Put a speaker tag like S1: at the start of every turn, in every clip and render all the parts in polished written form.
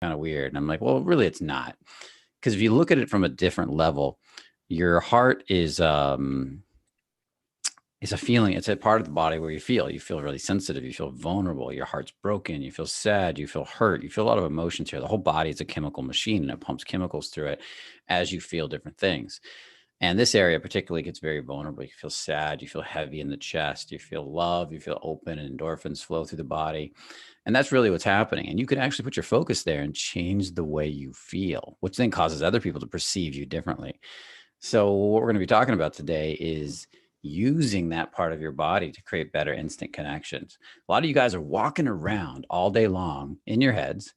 S1: kind of weird. And I'm like, well, really, it's not. Because if you look at it from a different level, your heart is a feeling. It's a part of the body where you feel really sensitive, you feel vulnerable, your heart's broken, you feel sad, you feel hurt, you feel a lot of emotions here. The whole body is a chemical machine and it pumps chemicals through it as you feel different things. And this area particularly gets very vulnerable. You feel sad, you feel heavy in the chest, you feel love, you feel open, and endorphins flow through the body. And that's really what's happening. And you can actually put your focus there and change the way you feel, which then causes other people to perceive you differently. So, what we're going to be talking about today is using that part of your body to create better instant connections. A lot of you guys are walking around all day long in your heads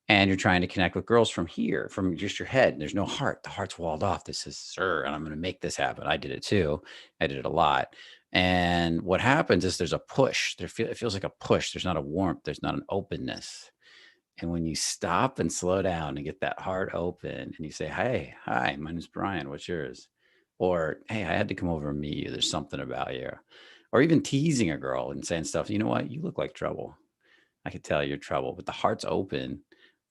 S1: and you're trying to connect with girls from here, from just your head. There's no heart. The heart's walled off. This is, sir, and I'm going to make this happen. I did it too. I did it a lot. And what happens is there's a push. It feels like a push. There's not a warmth. There's not an openness. And when you stop and slow down and get that heart open and you say, hey, hi, my name's Brian. What's yours? Or, hey, I had to come over and meet you. There's something about you. Or even teasing a girl and saying stuff, you know what? You look like trouble. I could tell you're trouble, but the heart's open.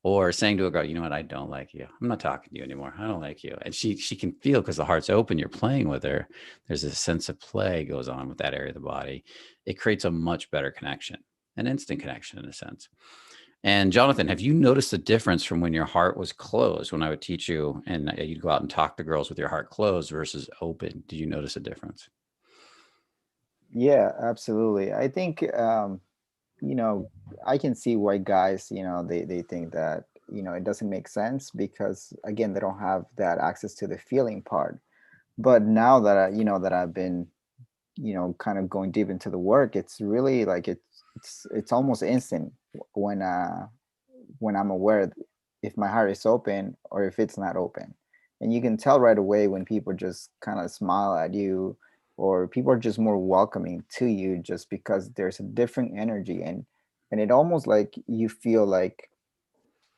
S1: Or saying to a girl, you know what? I don't like you. I'm not talking to you anymore. I don't like you. And she can feel because the heart's open. You're playing with her. There's a sense of play goes on with that area of the body. It creates a much better connection, an instant connection in a sense. And Jonathan, have you noticed the difference from when your heart was closed when I would teach you and you'd go out and talk to girls with your heart closed versus open? Did you notice a difference?
S2: Yeah, absolutely. I think you know, I can see why guys, they think that, it doesn't make sense because again, they don't have that access to the feeling part. But now that that I've been, kind of going deep into the work, it's really like it's almost instant when when I'm aware if my heart is open or if it's not open. And you can tell right away when people just kind of smile at you or people are just more welcoming to you just because there's a different energy and it almost like you feel like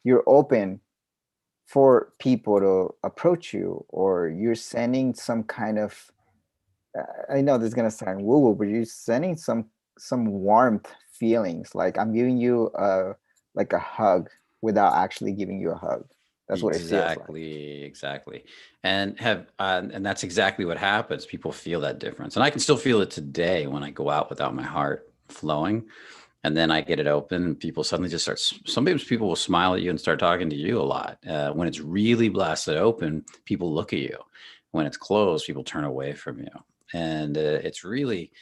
S2: you're open for people to approach you or you're sending some kind of I know this is gonna sound woo woo, but you're sending some warmth feelings. Like I'm giving you like a hug without actually giving you a hug. That's what it feels like.
S1: Exactly. And that's exactly what happens. People feel that difference. And I can still feel it today when I go out without my heart flowing. And then I get it open and people suddenly just start, sometimes people will smile at you and start talking to you a lot. When it's really blasted open, people look at you. When it's closed, people turn away from you. And it's really,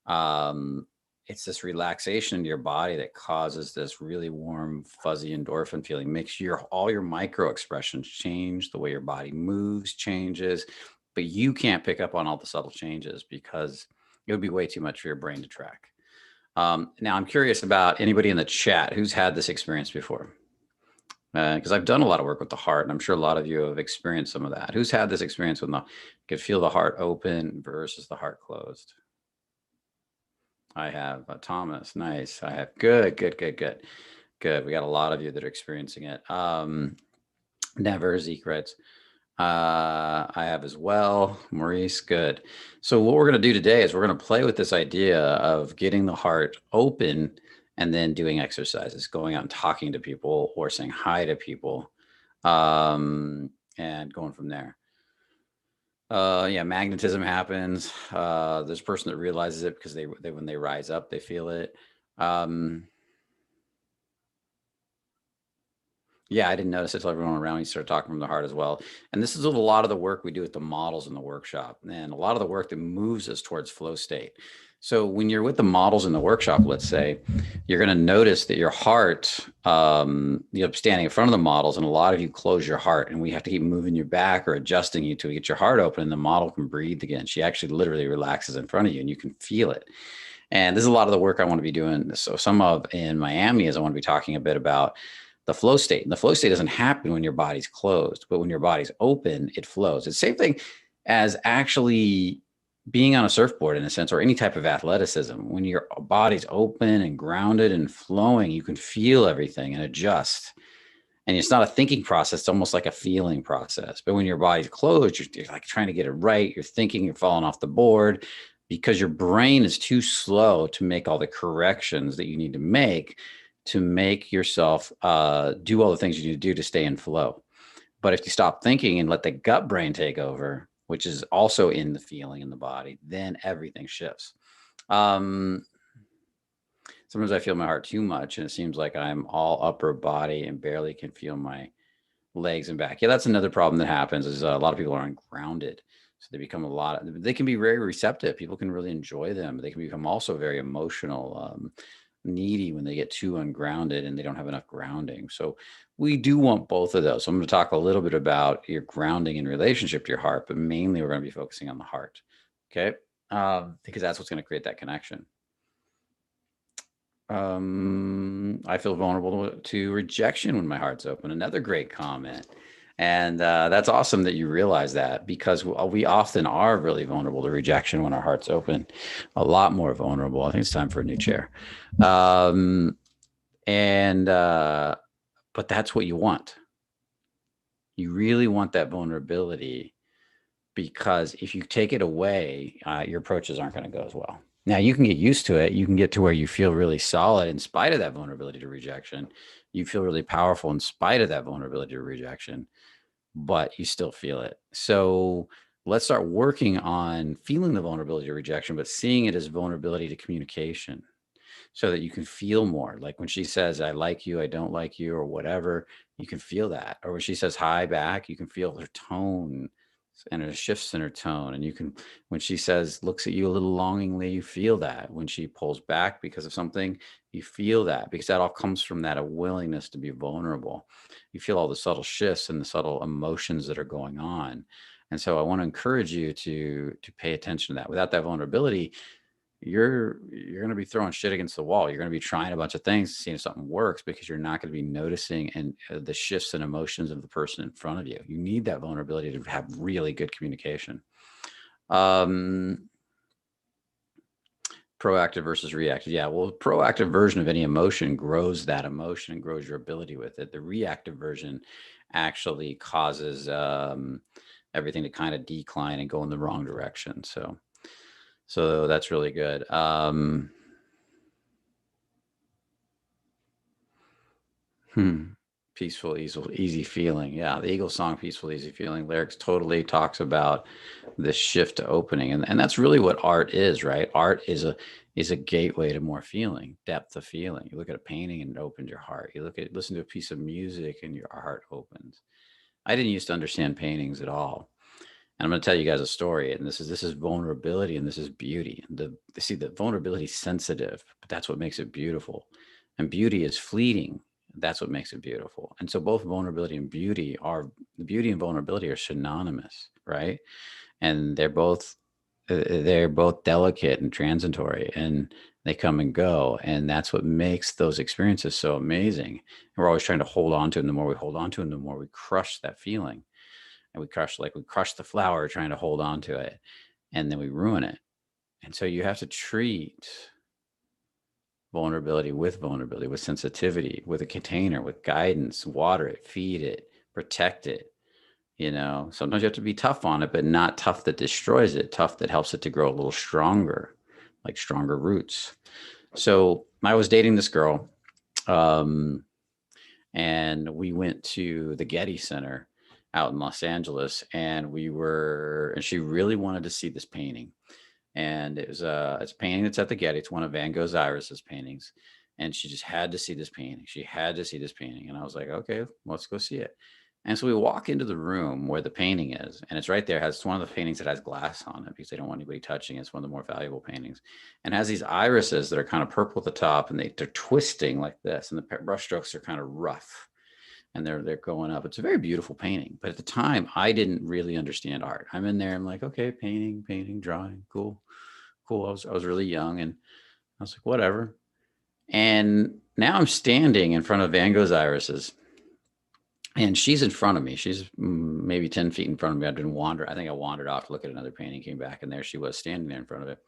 S1: um, it's this relaxation in your body that causes this really warm, fuzzy endorphin feeling. Makes your all your micro expressions change. The way your body moves changes, but you can't pick up on all the subtle changes because it would be way too much for your brain to track. Now, I'm curious about anybody in the chat who's had this experience before, because I've done a lot of work with the heart, and I'm sure a lot of you have experienced some of that. Who's had this experience when the could feel the heart open versus the heart closed? I have Thomas. Nice. I have good, good, good, good, good. We got a lot of you that are experiencing it. Never secrets. I have as well. Maurice, good. So what we're going to do today is we're going to play with this idea of getting the heart open and then doing exercises, going out and talking to people or saying hi to people, and going from there. Yeah, magnetism happens. There's a person that realizes it because they when they rise up, they feel it. Um, Yeah, I didn't notice it till everyone around me started talking from the heart as well. And this is a lot of the work we do with the models in the workshop, and a lot of the work that moves us towards flow state. So when you're with the models in the workshop, let's say, you're going to notice that your heart, standing in front of the models, and a lot of you close your heart, and we have to keep moving your back or adjusting you to get your heart open, and the model can breathe again. She actually literally relaxes in front of you, and you can feel it. And this is a lot of the work I want to be doing. So some of in Miami is I want to be talking a bit about the flow state. And the flow state doesn't happen when your body's closed, but when your body's open, it flows. It's the same thing as actually being on a surfboard in a sense, or any type of athleticism. When your body's open and grounded and flowing, you can feel everything and adjust. And it's not a thinking process, it's almost like a feeling process. But when your body's closed, you're like trying to get it right. You're thinking, you're falling off the board because your brain is too slow to make all the corrections that you need to make to make yourself do all the things you need to do to stay in flow. But if you stop thinking and let the gut brain take over, which is also in the feeling in the body, then everything shifts. Um, Sometimes I feel my heart too much, and it seems like I'm all upper body and barely can feel my legs and back. Yeah, that's another problem that happens is a lot of people are ungrounded. So they become they can be very receptive. People can really enjoy them. They can become also very emotional, needy when they get too ungrounded and they don't have enough grounding. So we do want both of those. So I'm going to talk a little bit about your grounding in relationship to your heart, but mainly we're going to be focusing on the heart. Okay. Because that's what's going to create that connection. I feel vulnerable to rejection when my heart's open. Another great comment. And that's awesome that you realize that, because we often are really vulnerable to rejection when our heart's open, a lot more vulnerable. I think it's time for a new chair. Um, and But that's what you want. You really want that vulnerability, because if you take it away, your approaches aren't going to go as well. Now you can get used to it. You can get to where you feel really solid in spite of that vulnerability to rejection. You feel really powerful in spite of that vulnerability to rejection, but you still feel it. So let's start working on feeling the vulnerability to rejection, but seeing it as vulnerability to communication, so that you can feel more. Like when she says, I like you, I don't like you, or whatever, you can feel that. Or when she says hi back, you can feel her tone and it shifts in her tone. And you can, when she says, looks at you a little longingly, you feel that. When she pulls back because of something, you feel that, because that all comes from that a willingness to be vulnerable. You feel all the subtle shifts and the subtle emotions that are going on. And so I want to encourage you to pay attention to that. Without that vulnerability, you're going to be throwing shit against the wall. You're going to be trying a bunch of things, seeing if something works, because you're not going to be noticing and the shifts and emotions of the person in front of you. You need that vulnerability to have really good communication. Um, Proactive versus reactive. Yeah, well, proactive version of any emotion grows that emotion and grows your ability with it. The reactive version actually causes everything to kind of decline and go in the wrong direction. So that's really good. Hmm. Peaceful, easy feeling. Yeah, the Eagles song "Peaceful, Easy Feeling" lyrics totally talks about this shift to opening, and that's really what art is, right? Art is a gateway to more feeling, depth of feeling. You look at a painting and it opens your heart. You listen to a piece of music and your heart opens. I didn't used to understand paintings at all, and I'm going to tell you guys a story. And this is vulnerability and this is beauty. The vulnerability is sensitive, but that's what makes it beautiful. And beauty is fleeting. That's what makes it beautiful. And so both vulnerability and beauty are the beauty and vulnerability are synonymous, right? And they're both delicate and transitory, and they come and go. And that's what makes those experiences so amazing. And we're always trying to hold on to it. And the more we hold on to it, the more we crush that feeling, and we crush the flower trying to hold on to it, and then we ruin it. And so you have to treat vulnerability with sensitivity, with a container, with guidance, water it, feed it, protect it. Sometimes you have to be tough on it, but not tough that destroys it, tough that helps it to grow a little stronger, like stronger roots. So I was dating this girl, um, and we went to the Getty Center out in Los Angeles, and she really wanted to see this painting. And it's a painting that's at the Getty. It's one of Van Gogh's Iris's paintings. And she just had to see this painting. She had to see this painting. And I was like, okay, let's go see it. And so we walk into the room where the painting is, and it's right there. It's one of the paintings that has glass on it because they don't want anybody touching it. It's one of the more valuable paintings, and has these irises that are kind of purple at the top, and they're twisting like this, and the brush strokes are kind of rough, and they're going up. It's a very beautiful painting, but at the time, I didn't really understand art. I'm in there, I'm like, okay, painting, drawing, cool, cool. I was really young, and I was like, whatever. And now I'm standing in front of Van Gogh's irises, and she's in front of me. She's maybe 10 feet in front of me. I think I wandered off to look at another painting, came back, and there she was standing there in front of it.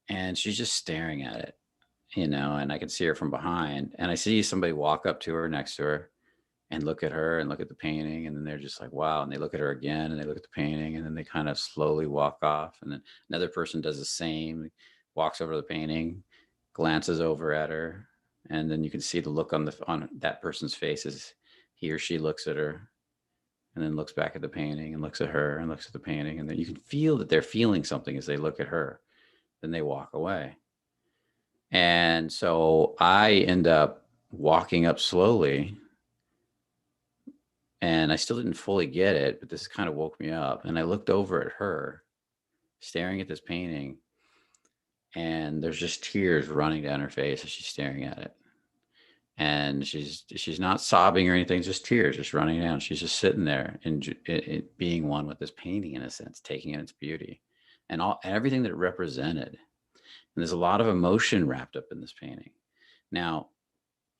S1: And she's just staring at it, and I can see her from behind. And I see somebody walk up to her next to her and look at her and look at the painting. And then they're just like, wow. And they look at her again and they look at the painting, and then they kind of slowly walk off. And then another person does the same, walks over to the painting, glances over at her, And then you can see the look on that person's face as he or she looks at her and then looks back at the painting and looks at her and looks at the painting. And then you can feel that they're feeling something as they look at her. Then they walk away. And so I end up walking up slowly, and I still didn't fully get it, but this kind of woke me up. And I looked over at her, staring at this painting, and there's just tears running down her face as she's staring at it. And she's not sobbing or anything, just tears just running down. She's just sitting there and being one with this painting in a sense, taking in its beauty and everything that it represented. And there's a lot of emotion wrapped up in this painting. Now,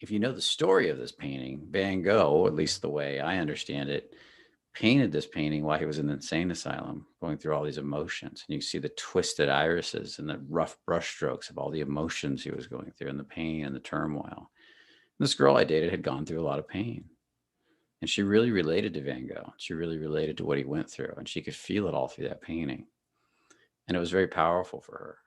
S1: if you know the story of this painting, Van Gogh, at least the way I understand it, painted this painting while he was in the insane asylum, going through all these emotions. And you see the twisted irises and the rough brushstrokes of all the emotions he was going through and the pain and the turmoil. And this girl I dated had gone through a lot of pain. And she really related to Van Gogh. She really related to what he went through. And she could feel it all through that painting. And it was very powerful for her.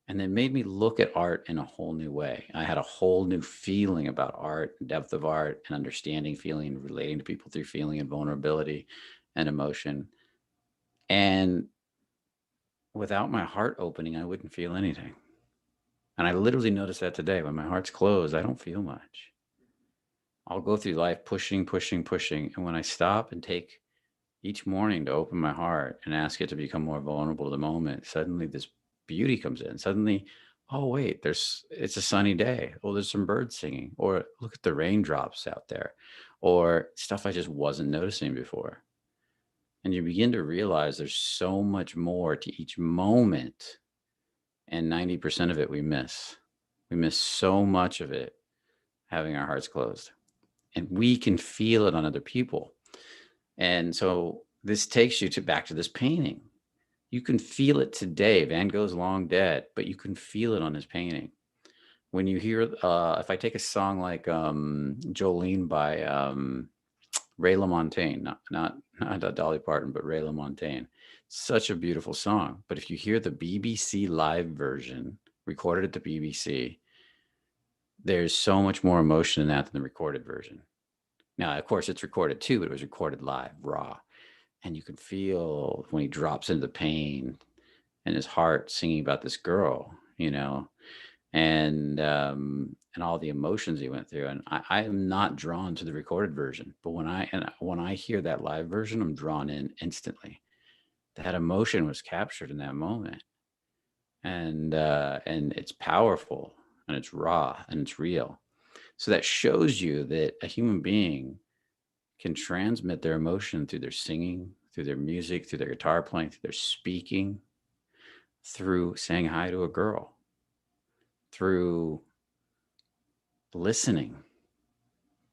S1: And it made me look at art in a whole new way. I had a whole new feeling about art, depth of art, and understanding feeling, relating to people through feeling and vulnerability and emotion. And without my heart opening, I wouldn't feel anything. And I literally noticed that today. When my heart's closed, I don't feel much. I'll go through life pushing, pushing, pushing. And when I stop and take each morning to open my heart and ask it to become more vulnerable to the moment, suddenly this beauty comes in. Suddenly, oh wait, it's a sunny day. Oh, there's some birds singing. Or look at the raindrops out there. Or stuff I just wasn't noticing before. And you begin to realize there's so much more to each moment. And 90% of it we miss. We miss so much of it having our hearts closed. And we can feel it on other people. And so this takes you back to this painting. You can feel it today. Van Gogh's long dead, but you can feel it on his painting. When you hear, if I take a song like Jolene by Ray LaMontagne, not Dolly Parton, but Ray LaMontagne, such a beautiful song. But if you hear the BBC live version, recorded at the BBC, there's so much more emotion in that than the recorded version. Now, of course, it's recorded too, but it was recorded live, raw. And you can feel when he drops into the pain and his heart singing about this girl, and all the emotions he went through. And I am not drawn to the recorded version, but when I hear that live version, I'm drawn in instantly. That emotion was captured in that moment, and it's powerful and it's raw and it's real. So that shows you that a human being can transmit their emotion through their singing, through their music, through their guitar playing, through their speaking, through saying hi to a girl, through listening.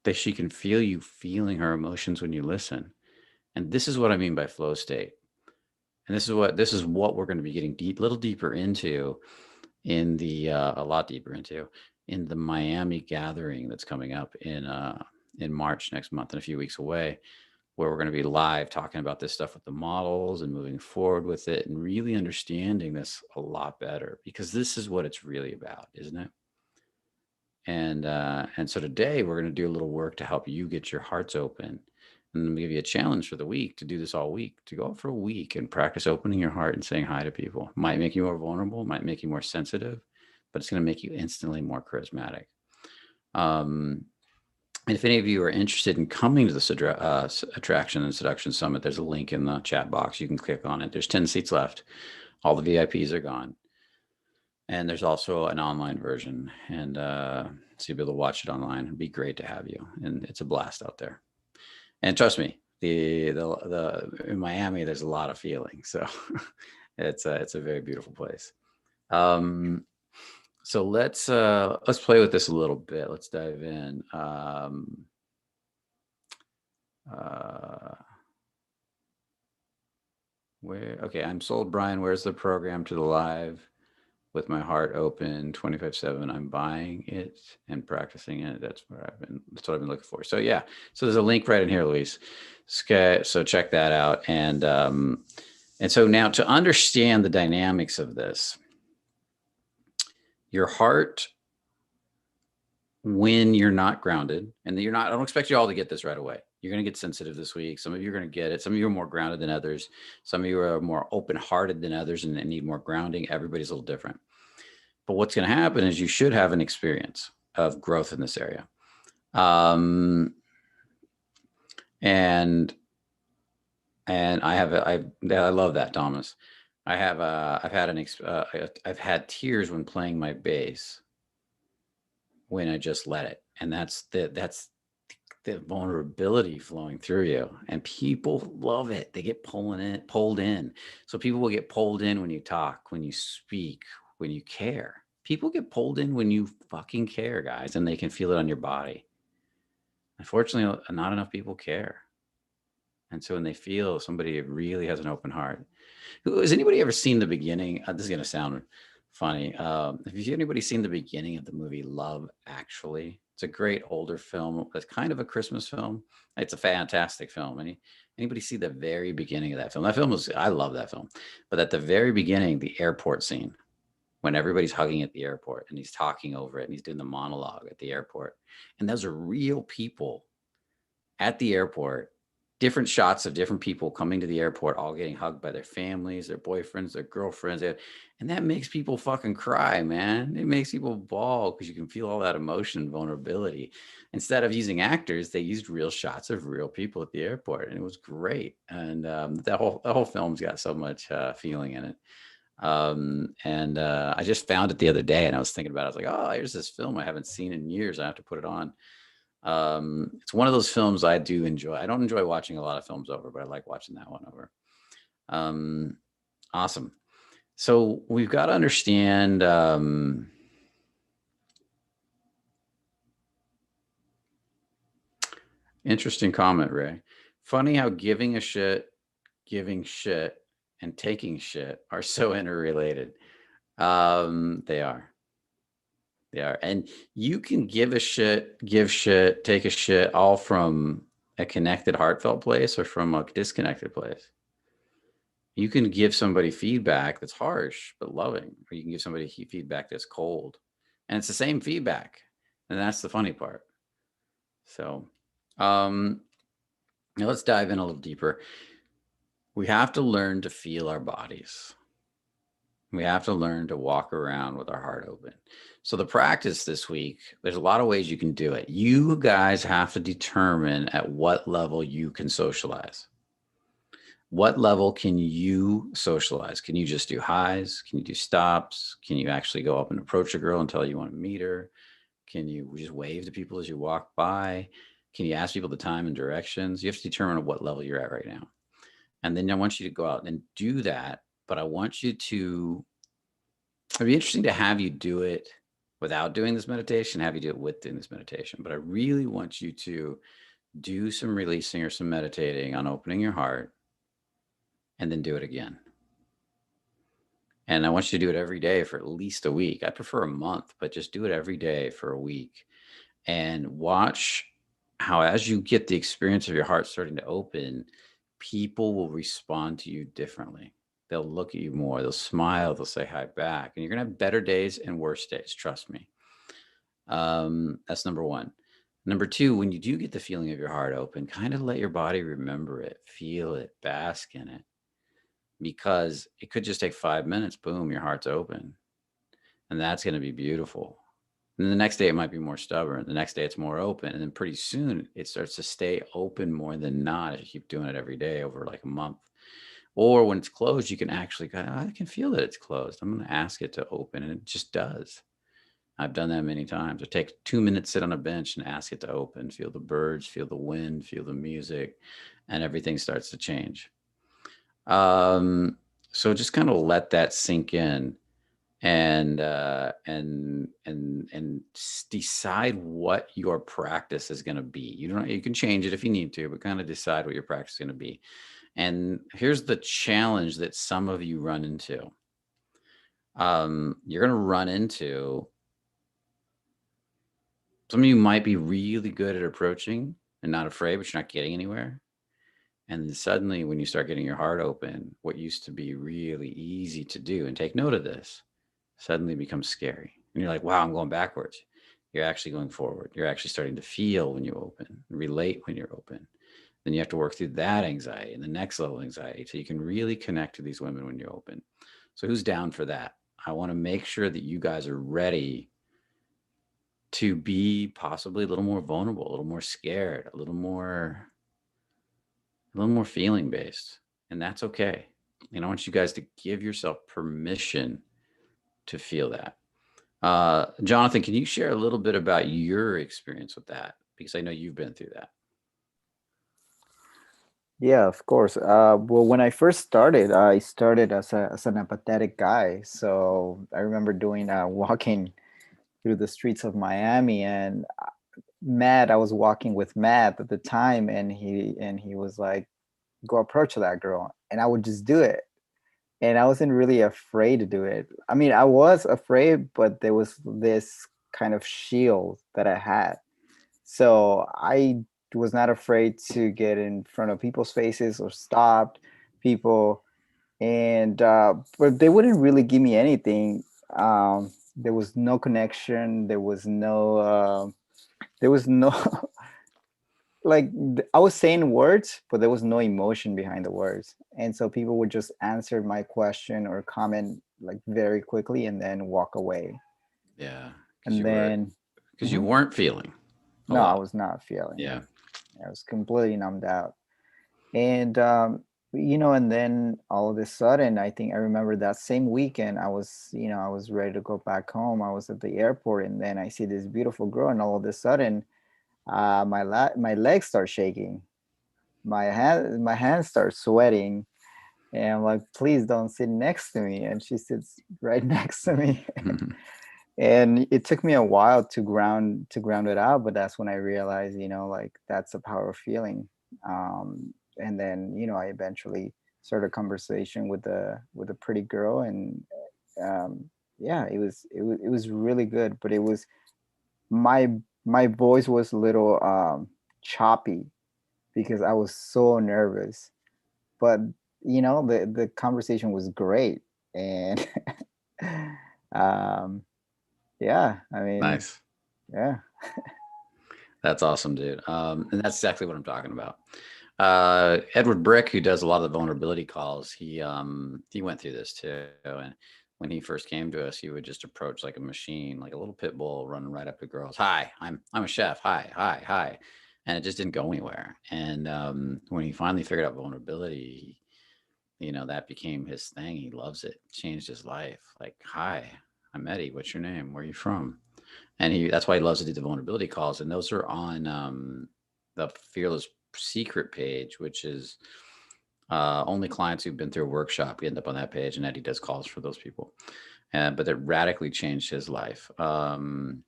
S1: That she can feel you feeling her emotions when you listen. And this is what I mean by flow state. And this is what we're going to be getting little deeper into a lot deeper into in the Miami gathering that's coming up in March next month and a few weeks away, where we're going to be live talking about this stuff with the models and moving forward with it and really understanding this a lot better, because this is what it's really about, isn't it? And so today we're going to do a little work to help you get your hearts open. And then we give you a challenge for the week to do this all week, to go out for a week and practice opening your heart and saying hi to people. Might make you more vulnerable, might make you more sensitive, but it's going to make you instantly more charismatic. And if any of you are interested in coming to this Attraction and Seduction Summit, there's a link in the chat box. You can click on it. There's 10 seats left. All the VIPs are gone. And there's also an online version. And so you'll be able to watch it online. It'd be great to have you. And it's a blast out there. And trust me, the in Miami, there's a lot of feeling. So it's a very beautiful place. So let's play with this a little bit. Let's dive in. Okay, I'm sold, Brian. Where's the program to the live with my heart open 25/7? I'm buying it and practicing it. That's what I've been looking for. So yeah, so there's a link right in here, Luis. Okay, so check that out. And so now to understand the dynamics of this, your heart when you're not grounded, and you're not, I don't expect you all to get this right away. You're going to get sensitive this week. Some of you are going to get it. Some of you are more grounded than others. Some of you are more open-hearted than others and need more grounding. Everybody's a little different. But what's going to happen is you should have an experience of growth in this area. And I love that, Thomas. I've had tears when playing my bass when I just let it. And that's the vulnerability flowing through you, and people love it. They get pulled in. So people will get pulled in when you talk, when you speak, when you care. People get pulled in when you fucking care, guys, and they can feel it on your body. Unfortunately, not enough people care. And so when they feel somebody really has an open heart, has anybody ever seen the beginning? This is going to sound funny. Have anybody seen the beginning of the movie Love Actually? It's a great older film. It's kind of a Christmas film. It's a fantastic film. Anybody see the very beginning of that film? That film was, I love that film. But at the very beginning, the airport scene, when everybody's hugging at the airport and he's talking over it and he's doing the monologue at the airport. And those are real people at the airport, different shots of different people coming to the airport, all getting hugged by their families, their boyfriends, their girlfriends. And that makes people fucking cry, man. It makes people bawl because you can feel all that emotion and vulnerability. Instead of using actors, they used real shots of real people at the airport. And it was great. And that whole film's got so much feeling in it. I just found it the other day and I was thinking about it. I was like, oh, here's this film I haven't seen in years. I have to put it on. It's one of those films I do enjoy. I don't enjoy watching a lot of films over, but I like watching that one over. Awesome. So we've got to understand, interesting comment, Ray. Funny how giving shit, and taking shit are so interrelated. They are. And you can give shit, take a shit, all from a connected, heartfelt place or from a disconnected place. You can give somebody feedback that's harsh but loving, or you can give somebody feedback that's cold, and it's the same feedback. And that's the funny part. So now let's dive in a little deeper. We have to learn to feel our bodies. We have to learn to walk around with our heart open. So the practice this week, there's a lot of ways you can do it. You guys have to determine at what level you can socialize. What level can you socialize? Can you just do highs? Can you do stops? Can you actually go up and approach a girl and tell you want to meet her? Can you just wave to people as you walk by? Can you ask people the time and directions? You have to determine at what level you're at right now. And then I want you to go out and do that. But I want you to, it'd be interesting to have you do it without doing this meditation, have you do it with doing this meditation. But I really want you to do some releasing or some meditating on opening your heart and then do it again. And I want you to do it every day for at least a week. I prefer a month, but just do it every day for a week and watch how, as you get the experience of your heart starting to open, people will respond to you differently. They'll look at you more, they'll smile, they'll say hi back, and you're going to have better days and worse days. Trust me. That's number one. Number two, when you do get the feeling of your heart open, kind of let your body remember it, feel it, bask in it, because it could just take 5 minutes. Boom, your heart's open. And that's going to be beautiful. And the next day it might be more stubborn. The next day it's more open. And then pretty soon it starts to stay open more than not if you keep doing it every day over like a month. Or when it's closed, you can actually go, I can feel that it's closed. I'm going to ask it to open. And it just does. I've done that many times. I take 2 minutes, sit on a bench and ask it to open, feel the birds, feel the wind, feel the music, and everything starts to change. So just kind of let that sink in and decide what your practice is going to be. You can change it if you need to, but kind of decide what your practice is going to be. And here's the challenge that some of you run into. You're going to run into, some of you might be really good at approaching and not afraid, but you're not getting anywhere. And then suddenly when you start getting your heart open, what used to be really easy to do, and take note of this, suddenly becomes scary. And you're like, wow, I'm going backwards. You're actually going forward. You're actually starting to feel when you open, relate when you're open. Then you have to work through that anxiety and the next level of anxiety so you can really connect to these women when you're open. So who's down for that? I want to make sure that you guys are ready to be possibly a little more vulnerable, a little more scared, a little more feeling based. And that's okay. And I want you guys to give yourself permission to feel that. Jonathan, can you share a little bit about your experience with that? Because I know you've been through that.
S2: Yeah, of course. Well, when I first started, I started as an apathetic guy. So I remember doing walking through the streets of Miami, and Matt, I was walking with Matt at the time, and he was like, "Go approach that girl," and I would just do it, and I wasn't really afraid to do it. I mean, I was afraid, but there was this kind of shield that I had, so I was not afraid to get in front of people's faces or stopped people, and but they wouldn't really give me anything. There was no connection. There was no like I was saying words, but there was no emotion behind the words, and so people would just answer my question or comment like very quickly and then walk away.
S1: Yeah, because
S2: And
S1: you were
S2: then,
S1: because you
S2: mhm,
S1: weren't feeling a
S2: no, I
S1: lot.
S2: was not feeling.
S1: Yeah.
S2: I was completely numbed out. And and then all of a sudden, I think I remember that same weekend, I was ready to go back home. I was at the airport, and then I see this beautiful girl, and all of a sudden, my legs start shaking, my hands start sweating, and I'm like, please don't sit next to me. And she sits right next to me. And it took me a while to ground it out, but that's when I realized, like that's the power of feeling. And then, I eventually started a conversation with a pretty girl, and um, yeah, it was really good, but it was my my voice was a little choppy because I was so nervous. But the conversation was great, and um, yeah, I mean,
S1: Nice.
S2: yeah.
S1: That's awesome, dude. And that's exactly what I'm talking about. Edward Brick, who does a lot of the vulnerability calls, he went through this too. And when he first came to us, he would just approach like a machine, like a little pit bull running right up to girls. Hi, I'm a chef. Hi, hi, hi. And it just didn't go anywhere. And when he finally figured out vulnerability, that became his thing. He loves it. Changed his life. Like, hi, I'm Eddie. What's your name? Where are you from? And that's why he loves to do the vulnerability calls. And those are on the Fearless Secret page, which is only clients who've been through a workshop end up on that page. And Eddie does calls for those people. But it radically changed his life. And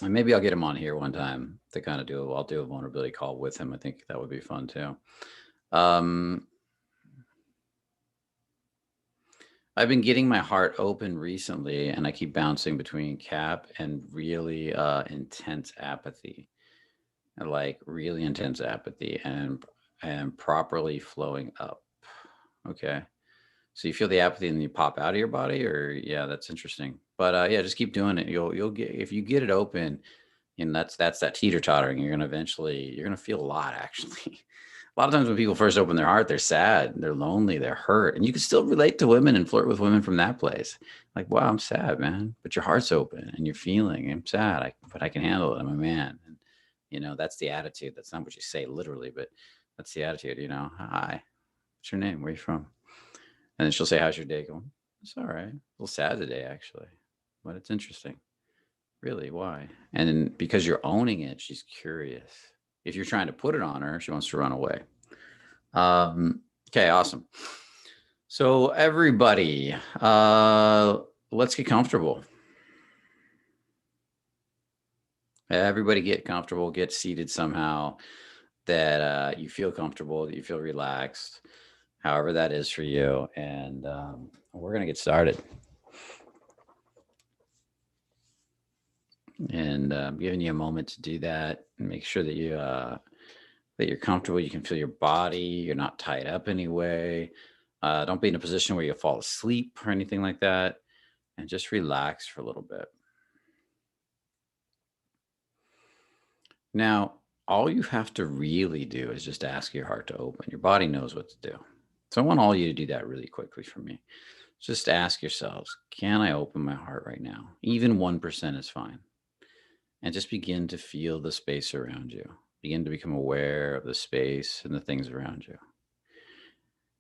S1: maybe I'll get him on here one time to kind of I'll do a vulnerability call with him. I think that would be fun too. Um, I've been getting my heart open recently, and I keep bouncing between cap and really intense apathy, like really intense apathy, and properly flowing up. Okay, so you feel the apathy and then you pop out of your body, or yeah, that's interesting. But yeah, just keep doing it. You'll get, if you get it open, and that's that teeter tottering. You're gonna feel a lot actually. A lot of times when people first open their heart, they're sad, they're lonely, they're hurt, and you can still relate to women and flirt with women from that place. Like, wow, I'm sad, man, but your heart's open and you're feeling, I'm sad, but I can handle it. I'm a man, and that's the attitude. That's not what you say literally, but that's the attitude. Hi, what's your name? Where are you from? And then she'll say, how's your day going? It's all right. A little sad today, actually, but it's interesting. Really? Why? And then because you're owning it, she's curious. If you're trying to put it on her, she wants to run away. Okay, awesome. So everybody, let's get comfortable. Everybody get comfortable, get seated somehow that you feel comfortable, that you feel relaxed, however that is for you. And we're going to get started. And I'm giving you a moment to do that and make sure that you're comfortable. You can feel your body. You're not tied up anyway. Don't be in a position where you fall asleep or anything like that. And just relax for a little bit. Now, all you have to really do is just ask your heart to open. Your body knows what to do. So I want all you to do that really quickly for me. Just ask yourselves, can I open my heart right now? Even 1% is fine. And just begin to feel the space around you. Begin to become aware of the space and the things around you.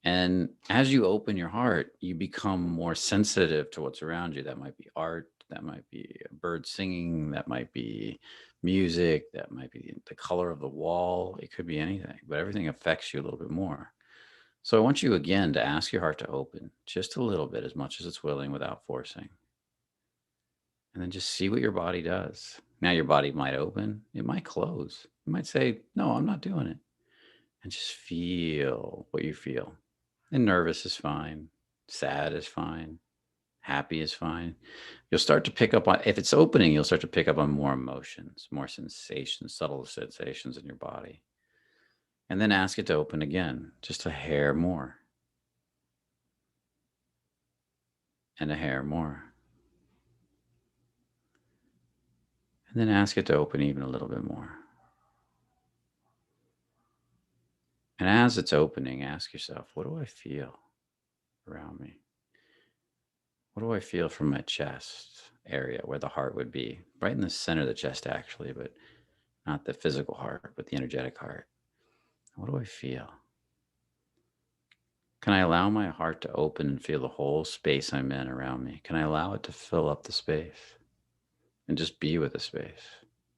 S1: And as you open your heart, you become more sensitive to what's around you. That might be art, that might be a bird singing, that might be music, that might be the color of the wall. It could be anything, but everything affects you a little bit more. So I want you again to ask your heart to open just a little bit, as much as it's willing, without forcing. And then just see what your body does. Now, your body might open, it might close. You might say, no, I'm not doing it. And just feel what you feel. And nervous is fine. Sad is fine. Happy is fine. You'll start to pick up on, if it's opening, you'll start to pick up on more emotions, more sensations, subtle sensations in your body. And then ask it to open again, just a hair more. And a hair more. And then ask it to open even a little bit more. And as it's opening, ask yourself, what do I feel around me? What do I feel from my chest area where the heart would be? Right in the center of the chest, actually, but not the physical heart, but the energetic heart. What do I feel? Can I allow my heart to open and feel the whole space I'm in around me? Can I allow it to fill up the space and just be with the space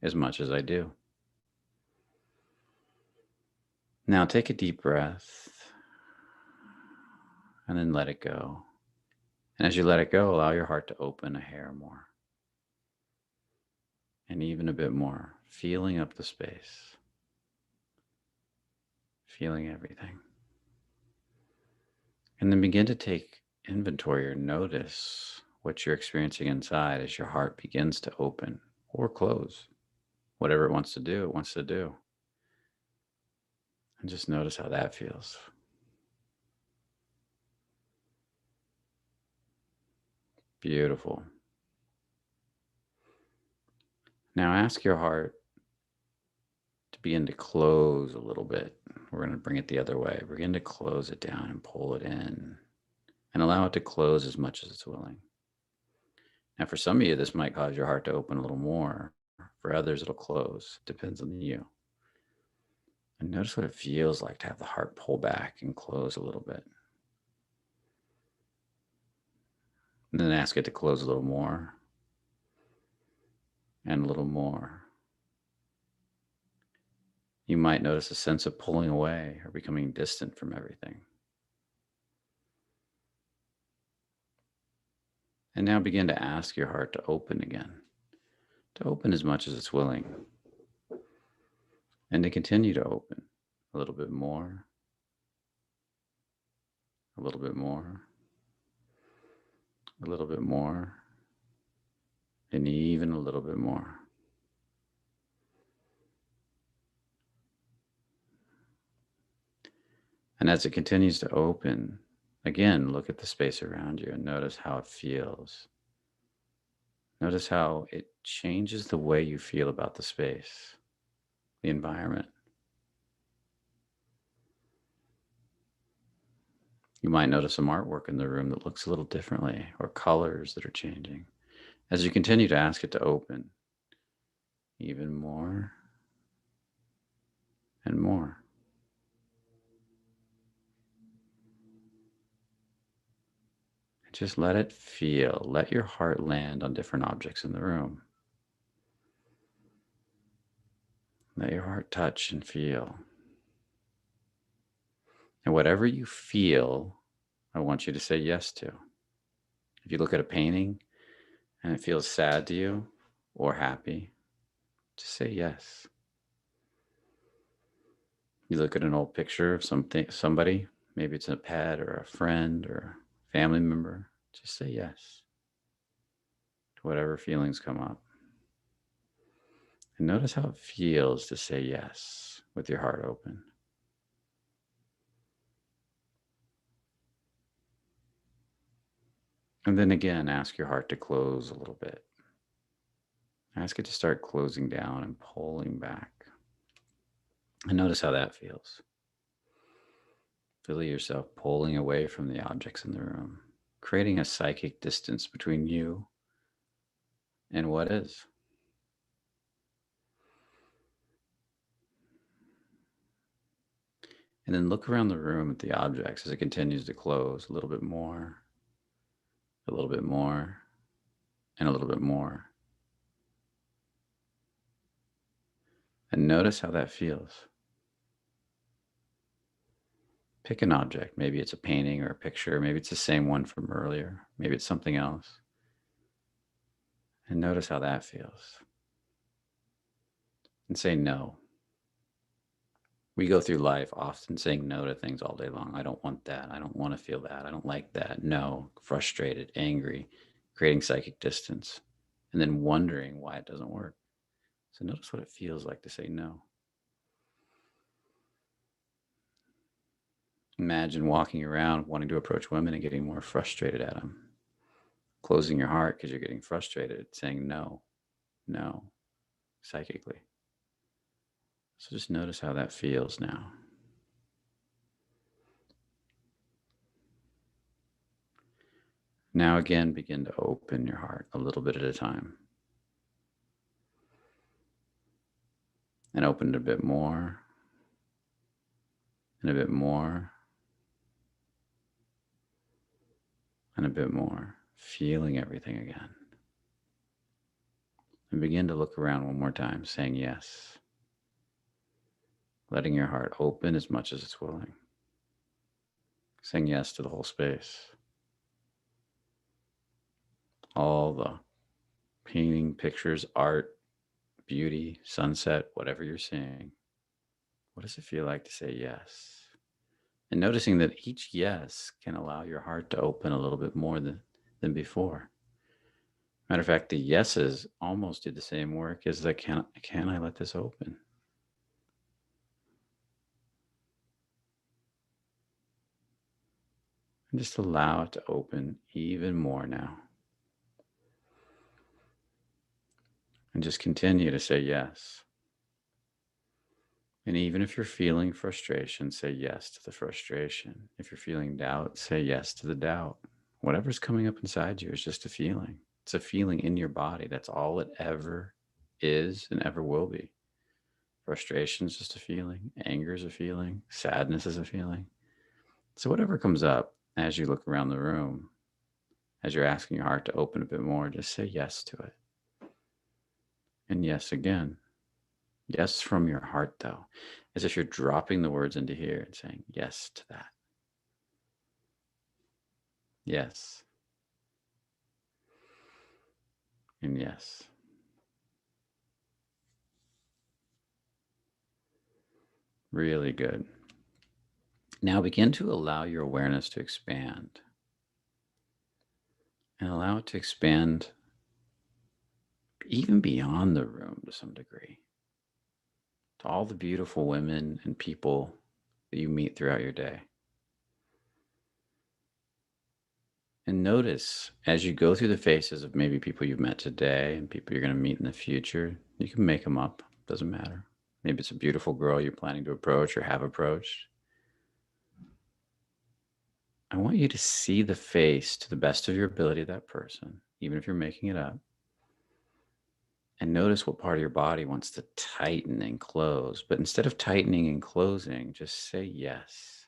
S1: as much as I do? Now take a deep breath and then let it go. And as you let it go, allow your heart to open a hair more and even a bit more, feeling up the space, feeling everything. And then begin to take inventory or notice what you're experiencing inside as your heart begins to open or close. Whatever it wants to do, it wants to do. And just notice how that feels. Beautiful. Now ask your heart to begin to close a little bit. We're going to bring it the other way. Begin to close it down and pull it in and allow it to close as much as it's willing. Now, for some of you, this might cause your heart to open a little more. For others, it'll close. Depends on you. And notice what it feels like to have the heart pull back and close a little bit. And then ask it to close a little more and a little more. You might notice a sense of pulling away or becoming distant from everything. And now begin to ask your heart to open again, to open as much as it's willing, and to continue to open a little bit more, a little bit more, a little bit more, and even a little bit more. And as it continues to open, again, look at the space around you and notice how it feels. Notice how it changes the way you feel about the space, the environment. You might notice some artwork in the room that looks a little differently, or colors that are changing. As you continue to ask it to open even more and more. Just let it feel. Let your heart land on different objects in the room. Let your heart touch and feel. And whatever you feel, I want you to say yes to. If you look at a painting and it feels sad to you or happy, just say yes. You look at an old picture of somebody, maybe it's a pet or a friend or a family member, just say yes to whatever feelings come up. And notice how it feels to say yes with your heart open. And then again, ask your heart to close a little bit. Ask it to start closing down and pulling back. And notice how that feels. Feel yourself pulling away from the objects in the room, creating a psychic distance between you and what is. And then look around the room at the objects as it continues to close a little bit more, a little bit more, and a little bit more. And notice how that feels. Pick an object. Maybe it's a painting or a picture. Maybe it's the same one from earlier. Maybe it's something else. And notice how that feels. And say no. We go through life often saying no to things all day long. I don't want that. I don't want to feel that. I don't like that. No, frustrated, angry, creating psychic distance, and then wondering why it doesn't work. So notice what it feels like to say no. Imagine walking around wanting to approach women and getting more frustrated at them. Closing your heart because you're getting frustrated, saying no, no, psychically. So just notice how that feels now. Now again, begin to open your heart a little bit at a time. And open it a bit more, and a bit more, and a bit more, feeling everything again. And begin to look around one more time, saying yes. Letting your heart open as much as it's willing. Saying yes to the whole space. All the painting, pictures, art, beauty, sunset, whatever you're seeing. What does it feel like to say yes? And noticing that each yes can allow your heart to open a little bit more than before. Matter of fact, the yeses almost do the same work as the can I let this open? And just allow it to open even more now. And just continue to say yes. And even if you're feeling frustration, say yes to the frustration. If you're feeling doubt, say yes to the doubt. Whatever's coming up inside you is just a feeling. It's a feeling in your body. That's all it ever is and ever will be. Frustration is just a feeling. Anger is a feeling. Sadness is a feeling. So, whatever comes up as you look around the room, as you're asking your heart to open a bit more, just say yes to it. And yes again. Yes from your heart, though, as if you're dropping the words into here and saying yes to that. Yes. And yes. Really good. Now begin to allow your awareness to expand and allow it to expand even beyond the room to some degree, to all the beautiful women and people that you meet throughout your day. And notice as you go through the faces of maybe people you've met today and people you're going to meet in the future, you can make them up, doesn't matter. Maybe it's a beautiful girl you're planning to approach or have approached. I want you to see the face to the best of your ability of that person, even if you're making it up. And notice what part of your body wants to tighten and close. But instead of tightening and closing, just say yes.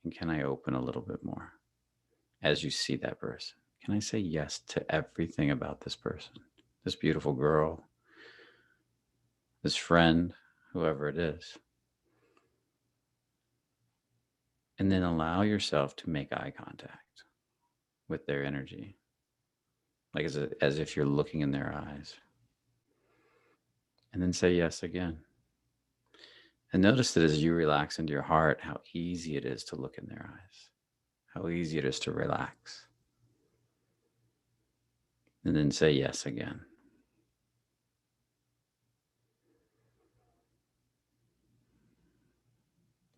S1: And can I open a little bit more as you see that person? Can I say yes to everything about this person, this beautiful girl, this friend, whoever it is? And then allow yourself to make eye contact with their energy, like as if you're looking in their eyes. And then say yes again. And notice that as you relax into your heart, how easy it is to look in their eyes, how easy it is to relax. And then say yes again.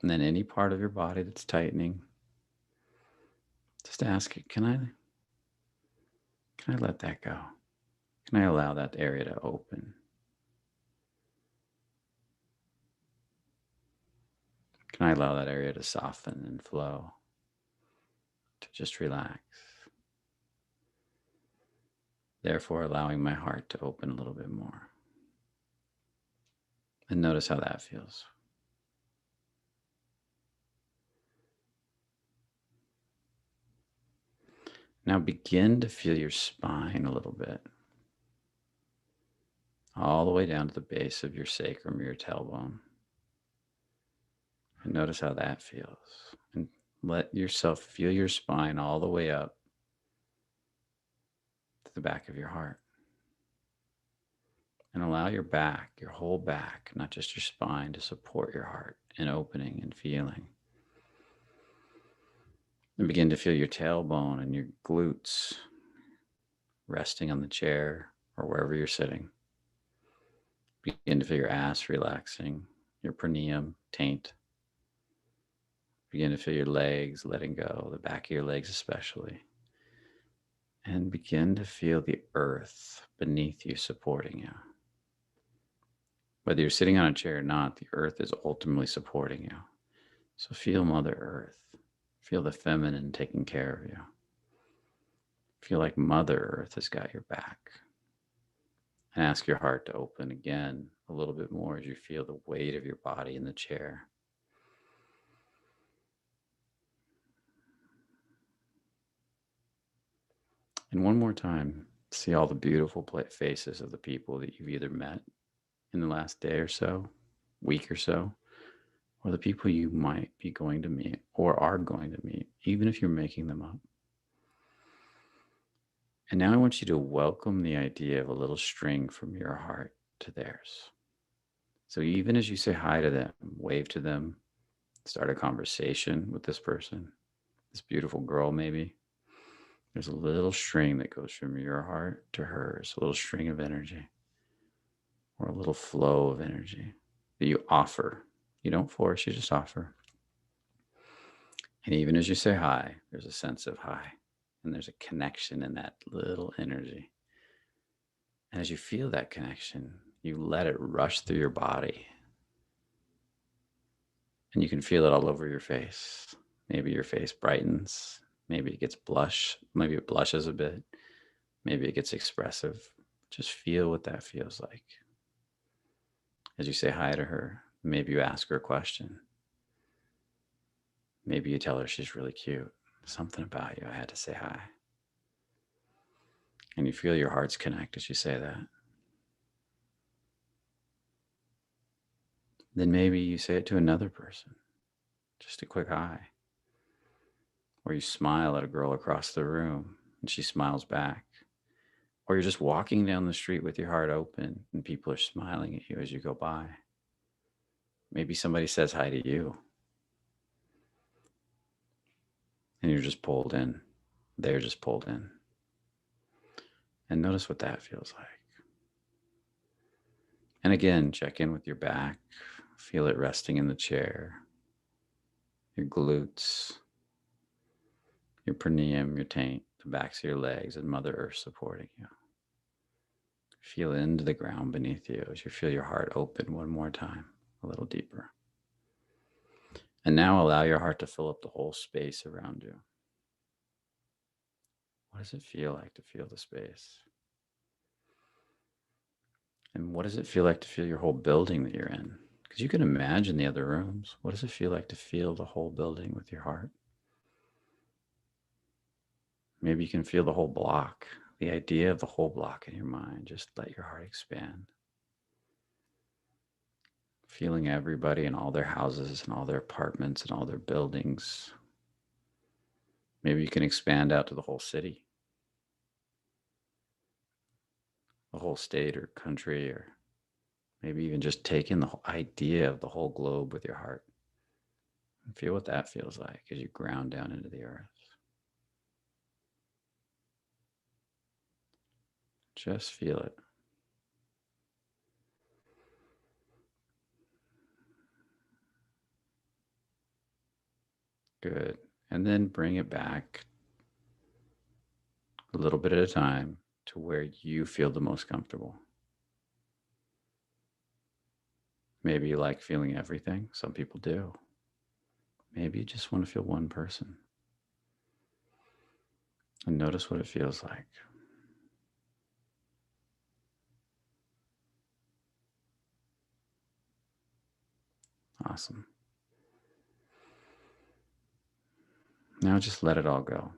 S1: And then any part of your body that's tightening, just ask it, can I let that go? Can I allow that area to open? Can I allow that area to soften and flow, to just relax? Therefore, allowing my heart to open a little bit more. And notice how that feels. Now begin to feel your spine a little bit, all the way down to the base of your sacrum, your tailbone. And notice how that feels. And let yourself feel your spine all the way up to the back of your heart. And allow your back, your whole back, not just your spine, to support your heart in opening and feeling. And begin to feel your tailbone and your glutes resting on the chair or wherever you're sitting. Begin to feel your ass relaxing, your perineum, taint. Begin to feel your legs letting go, the back of your legs especially. And begin to feel the earth beneath you supporting you. Whether you're sitting on a chair or not, the earth is ultimately supporting you. So feel Mother Earth. Feel the feminine taking care of you. Feel like Mother Earth has got your back. And ask your heart to open again a little bit more as you feel the weight of your body in the chair. And one more time, see all the beautiful faces of the people that you've either met in the last day or so, week or so, or the people you might be going to meet or are going to meet, even if you're making them up. And now I want you to welcome the idea of a little string from your heart to theirs. So even as you say hi to them, wave to them, start a conversation with this person, this beautiful girl maybe, there's a little string that goes from your heart to hers, a little string of energy or a little flow of energy that you offer. You don't force, you just offer. And even as you say hi, there's a sense of hi, and there's a connection in that little energy. And as you feel that connection, you let it rush through your body. And you can feel it all over your face. Maybe your face brightens. Maybe it gets blush. Maybe it blushes a bit. Maybe it gets expressive. Just feel what that feels like. As you say hi to her, maybe you ask her a question. Maybe you tell her she's really cute. Something about you, I had to say hi. And you feel your hearts connect as you say that. Then maybe you say it to another person. Just a quick hi. Or you smile at a girl across the room and she smiles back. Or you're just walking down the street with your heart open and people are smiling at you as you go by. Maybe somebody says hi to you and you're just pulled in. They're just pulled in. And notice what that feels like. And again, check in with your back. Feel it resting in the chair, your glutes, your perineum, your taint, the backs of your legs, and Mother Earth supporting you. Feel into the ground beneath you as you feel your heart open one more time, a little deeper. And now allow your heart to fill up the whole space around you. What does it feel like to feel the space? And what does it feel like to feel your whole building that you're in? Because you can imagine the other rooms. What does it feel like to feel the whole building with your heart? Maybe you can feel the whole block, the idea of the whole block in your mind. Just let your heart expand. Feeling everybody in all their houses and all their apartments and all their buildings. Maybe you can expand out to the whole city, the whole state or country, or maybe even just take in the whole idea of the whole globe with your heart. And feel what that feels like as you ground down into the earth. Just feel it. Good. And then bring it back a little bit at a time to where you feel the most comfortable. Maybe you like feeling everything. Some people do. Maybe you just want to feel one person and notice what it feels like. Awesome. Now just let it all go.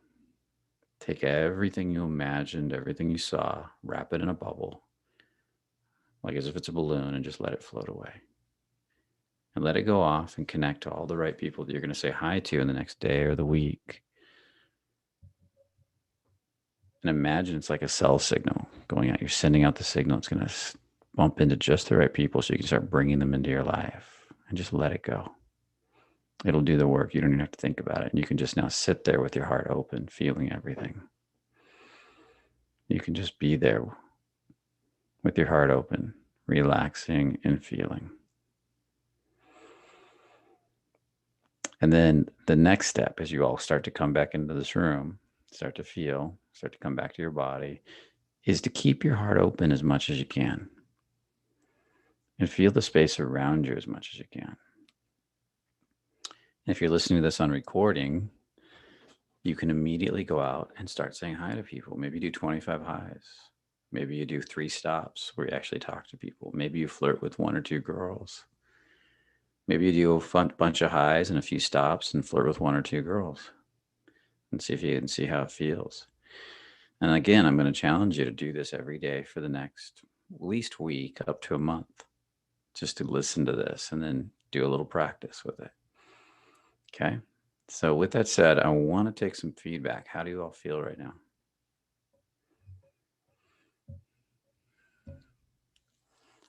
S1: Take everything you imagined, everything you saw, wrap it in a bubble, like as if it's a balloon, and just let it float away. And let it go off and connect to all the right people that you're going to say hi to in the next day or the week. And imagine it's like a cell signal going out. You're sending out the signal. It's going to bump into just the right people so you can start bringing them into your life, and just let it go. It'll do the work. You don't even have to think about it. And you can just now sit there with your heart open, feeling everything. You can just be there with your heart open, relaxing and feeling. And then the next step, as you all start to come back into this room, start to feel, start to come back to your body, is to keep your heart open as much as you can and feel the space around you as much as you can. And if you're listening to this on recording, you can immediately go out and start saying hi to people. Maybe do 25 highs. Maybe you do 3 stops where you actually talk to people. Maybe you flirt with 1 or 2 girls. Maybe you do a bunch of highs and a few stops and flirt with 1 or 2 girls and see if you can see how it feels. And again, I'm going to challenge you to do this every day for the next at least week up to a month, just to listen to this and then do a little practice with it. Okay. So with that said, I want to take some feedback. How do you all feel right now?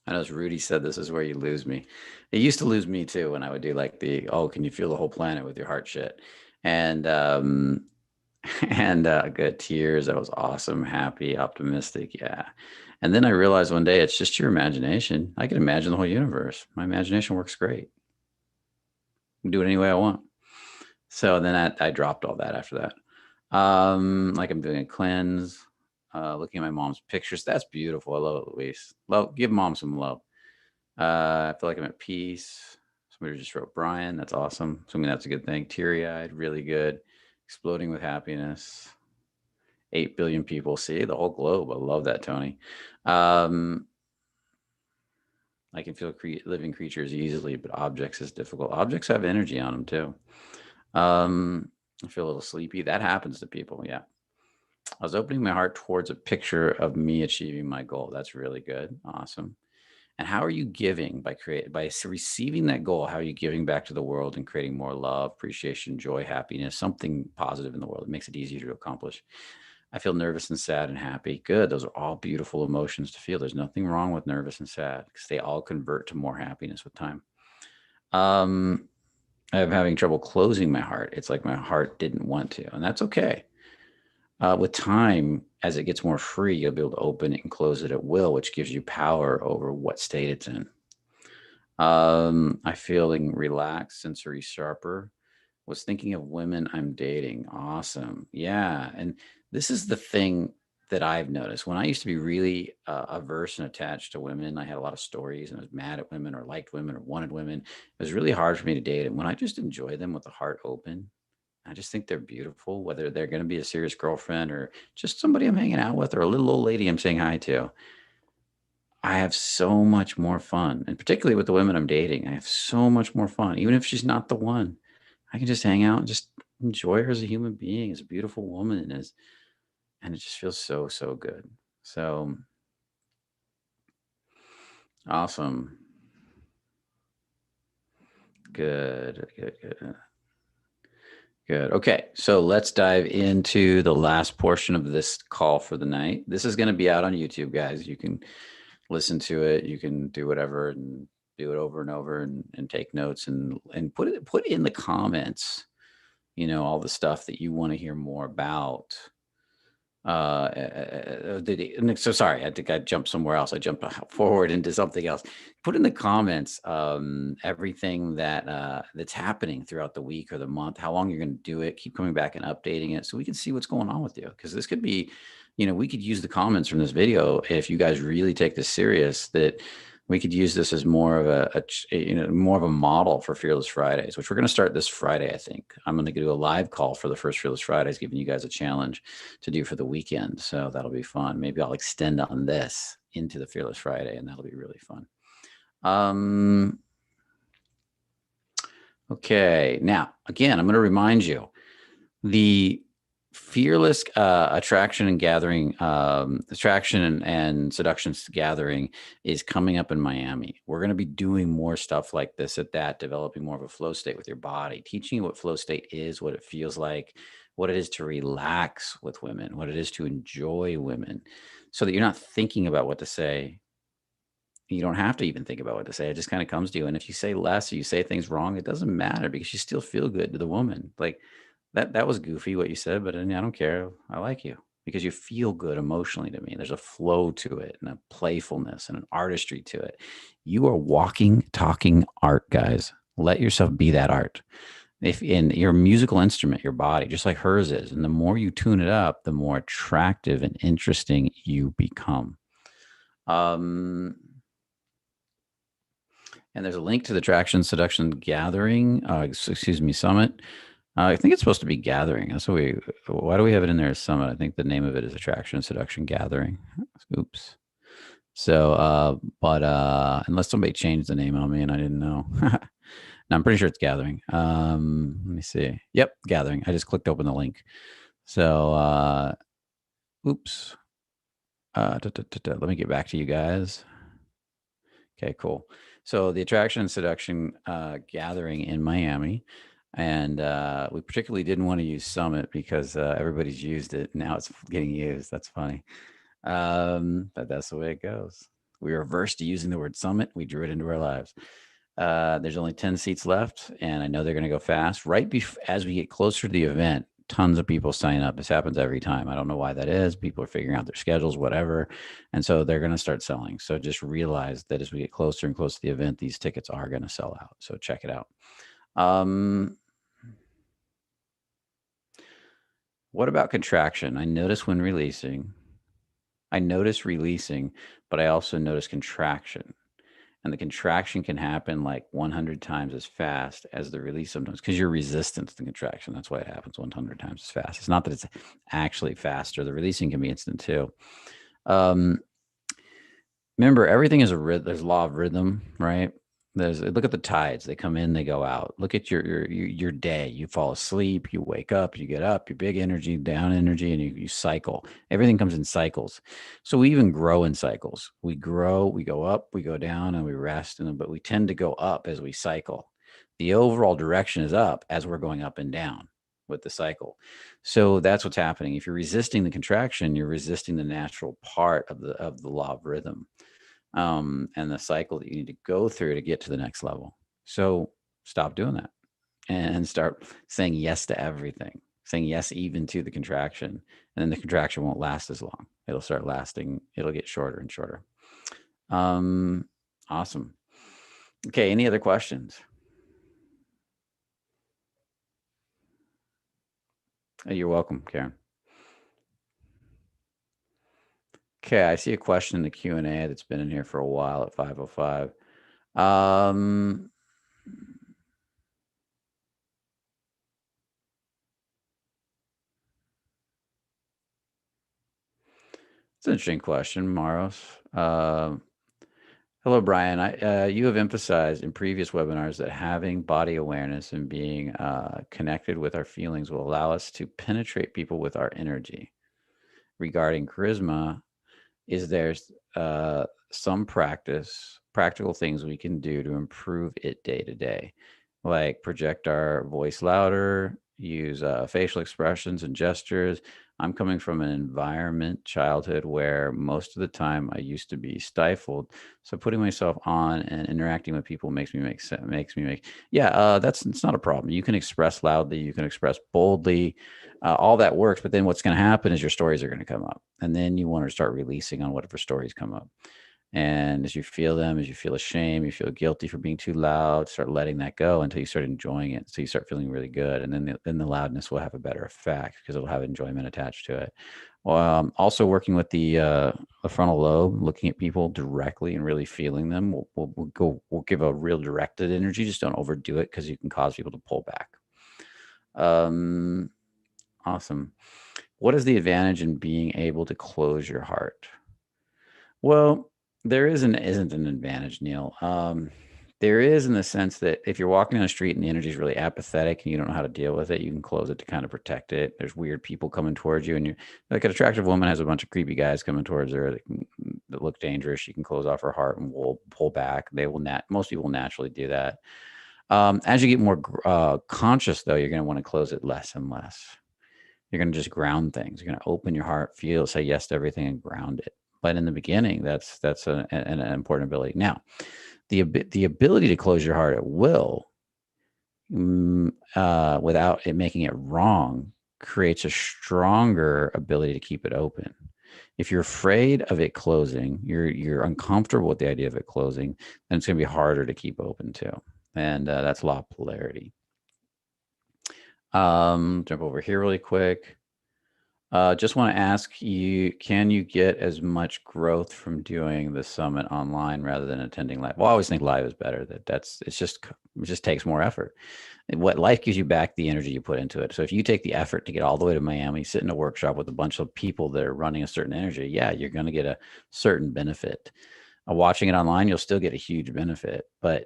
S1: I know as Rudy said, this is where you lose me. It used to lose me too when I would do like can you feel the whole planet with your heart shit? And and good tears. That was awesome, happy, optimistic. Yeah. And then I realized one day it's just your imagination. I can imagine the whole universe. My imagination works great. I can do it any way I want. So then I dropped all that after that. Like I'm doing a cleanse, looking at my mom's pictures. That's beautiful. I love it, Luis. Love, give mom some love. I feel like I'm at peace. Somebody just wrote Brian. That's awesome. So I mean, that's a good thing. Teary eyed, really good. Exploding with happiness. 8 billion people see the whole globe. I love that, Tony. I can feel living creatures easily, but objects is difficult. Objects have energy on them too. I feel a little sleepy. That happens to people. Yeah. I was opening my heart towards a picture of me achieving my goal. That's really good. Awesome. And how are you giving by receiving that goal? How are you giving back to the world and creating more love, appreciation, joy, happiness, something positive in the world? It makes it easier to accomplish. I feel nervous and sad and happy. Good. Those are all beautiful emotions to feel. There's nothing wrong with nervous and sad because they all convert to more happiness with time. I'm having trouble closing my heart. It's like my heart didn't want to, and that's okay. With time, as it gets more free, you'll be able to open it and close it at will, which gives you power over what state it's in. I'm feeling relaxed, sensory sharper. Was thinking of women I'm dating. Awesome. Yeah. And this is the thing that I've noticed. When I used to be really averse and attached to women, I had a lot of stories and I was mad at women or liked women or wanted women. It was really hard for me to date. And when I just enjoy them with the heart open, I just think they're beautiful, whether they're going to be a serious girlfriend or just somebody I'm hanging out with or a little old lady I'm saying hi to. I have so much more fun. And particularly with the women I'm dating, I have so much more fun. Even if she's not the one, I can just hang out and just enjoy her as a human being, as a beautiful woman, and it just feels so, so good. So awesome. Good, good, good. Good. Okay. So let's dive into the last portion of this call for the night. This is going to be out on YouTube, guys. You can listen to it. You can do whatever and do it over and over and take notes and put in the comments, all the stuff that you want to hear more about. So sorry, I think I jumped somewhere else. I jumped forward into something else. Put in the comments everything that's happening throughout the week or the month, how long you're going to do it. Keep coming back and updating it so we can see what's going on with you. Because this could be, we could use the comments from this video if you guys really take this serious. That We could use this as more of more of a model for Fearless Fridays, which we're going to start this Friday. I think I'm going to do a live call for the first Fearless Fridays, giving you guys a challenge to do for the weekend. So that'll be fun. Maybe I'll extend on this into the Fearless Friday, and that'll be really fun. Okay, now again, I'm going to remind you the Fearless attraction and gathering, attraction and seduction gathering is coming up in Miami. We're going to be doing more stuff like this at that, developing more of a flow state with your body, teaching you what flow state is, what it feels like, what it is to relax with women, what it is to enjoy women, so that you're not thinking about what to say. You don't have to even think about what to say. It just kind of comes to you. And if you say less or you say things wrong, it doesn't matter because you still feel good to the woman. Like that was goofy what you said, but I don't care. I like you because you feel good emotionally to me. There's a flow to it and a playfulness and an artistry to it. You are walking, talking art, guys. Let yourself be that art. If in your musical instrument, your body, just like hers is, and the more you tune it up, the more attractive and interesting you become. And there's a link to the Traction Seduction Gathering, Summit. I think it's supposed to be Gathering. That's what why do we have it in there as Summit? I think the name of it is Attraction Seduction Gathering. Oops. So, but unless somebody changed the name on me and I didn't know. No, I'm pretty sure it's Gathering. Let me see. Yep, Gathering. I just clicked open the link. So, oops. Let me get back to you guys. Okay, cool. So the Attraction and Seduction Gathering in Miami. And we particularly didn't want to use Summit because everybody's used it. Now it's getting used. That's funny. But that's the way it goes. We were averse to using the word Summit. We drew it into our lives. There's only 10 seats left, and I know they're going to go fast. As we get closer to the event, tons of people sign up. This happens every time. I don't know why that is. People are figuring out their schedules, whatever. And so they're going to start selling. So just realize that as we get closer and closer to the event, these tickets are going to sell out. So check it out. What about contraction? I notice releasing, but I also notice contraction. And the contraction can happen like 100 times as fast as the release sometimes because you're resistant to the contraction. That's why it happens 100 times as fast. It's not that it's actually faster. The releasing can be instant too. Remember, everything is there's law of rhythm, right? Look at the tides. They come in, they go out. Look at your day. You fall asleep, you wake up, you get up, you big energy, down energy, and you cycle. Everything comes in cycles. So we even grow in cycles. We grow, we go up, we go down, and we rest. But we tend to go up as we cycle. The overall direction is up as we're going up and down with the cycle. So that's what's happening. If you're resisting the contraction, you're resisting the natural part of the law of rhythm. And the cycle that you need to go through to get to the next level. So stop doing that and start saying yes to everything, saying yes even to the contraction. And then the contraction won't last as long. It'll start lasting. It'll get shorter and shorter. Awesome. Okay, any other questions? Oh, you're welcome, Karen. Okay, I see a question in the Q&A that's been in here for a while at 5:05. It's an interesting question, Maros. Hello, Brian. You have emphasized in previous webinars that having body awareness and being connected with our feelings will allow us to penetrate people with our energy. Regarding charisma, is there some practical things we can do to improve it day to day, like project our voice louder, use facial expressions and gestures? I'm coming from an childhood where most of the time I used to be stifled. So putting myself on and interacting with people makes me it's not a problem. You can express loudly, you can express boldly, all that works. But then what's going to happen is your stories are going to come up, and then you want to start releasing on whatever stories come up. And as you feel them, as you feel ashamed, you feel guilty for being too loud, start letting that go until you start enjoying it. So you start feeling really good. And then the loudness will have a better effect because it'll have enjoyment attached to it. Also working with the frontal lobe, looking at people directly and really feeling them. We'll give a real directed energy. Just don't overdo it because you can cause people to pull back. Um, awesome. What is the advantage in being able to close your heart? Well, there isn't an advantage, Neil. There is in the sense that if you're walking down the street and the energy is really apathetic and you don't know how to deal with it, you can close it to kind of protect it. There's weird people coming towards you, and you like an attractive woman has a bunch of creepy guys coming towards her that look dangerous. She can close off her heart and will pull back. They will most people will naturally do that. As you get more conscious, though, you're going to want to close it less and less. You're going to just ground things. You're going to open your heart, feel, say yes to everything, and ground it. But in the beginning, that's an important ability. Now, the ability to close your heart at will, without it making it wrong, creates a stronger ability to keep it open. If you're afraid of it closing, you're uncomfortable with the idea of it closing, then it's going to be harder to keep open too. And that's law of polarity. Jump over here really quick. Just want to ask you, can you get as much growth from doing the summit online rather than attending live? Well, I always think live is better. It just takes more effort. And what life gives you back the energy you put into it. So if you take the effort to get all the way to Miami, sit in a workshop with a bunch of people that are running a certain energy, yeah, you're going to get a certain benefit. Watching it online, you'll still get a huge benefit, but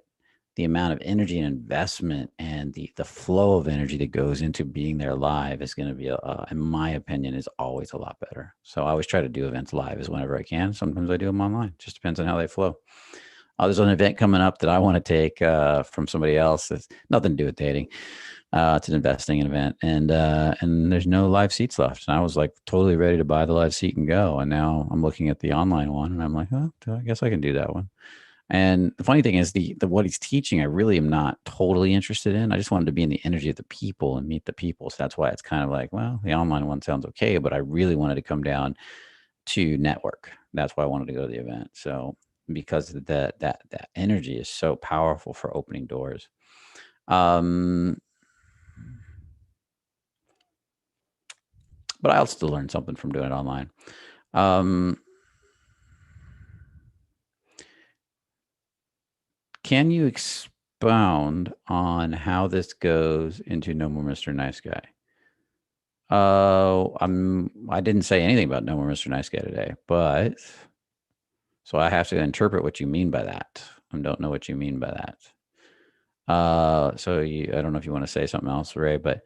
S1: the amount of energy and investment and the flow of energy that goes into being there live is going to be, in my opinion, is always a lot better. So I always try to do events live as whenever I can. Sometimes I do them online. Just depends on how they flow. There's an event coming up that I want to take from somebody else. It's nothing to do with dating. It's an investing event, and there's no live seats left. And I was like totally ready to buy the live seat and go. And now I'm looking at the online one, and I'm like, oh, I guess I can do that one. And the funny thing is the what he's teaching, I really am not totally interested in. I just wanted to be in the energy of the people and meet the people. So that's why it's kind of like, well, the online one sounds okay, but I really wanted to come down to network. That's why I wanted to go to the event. So because that energy is so powerful for opening doors. But I also learned something from doing it online. Can you expound on how this goes into No More Mr. Nice Guy? I didn't say anything about No More Mr. Nice Guy today, but so I have to interpret what you mean by that. I don't know what you mean by that. I don't know if you want to say something else, Ray, but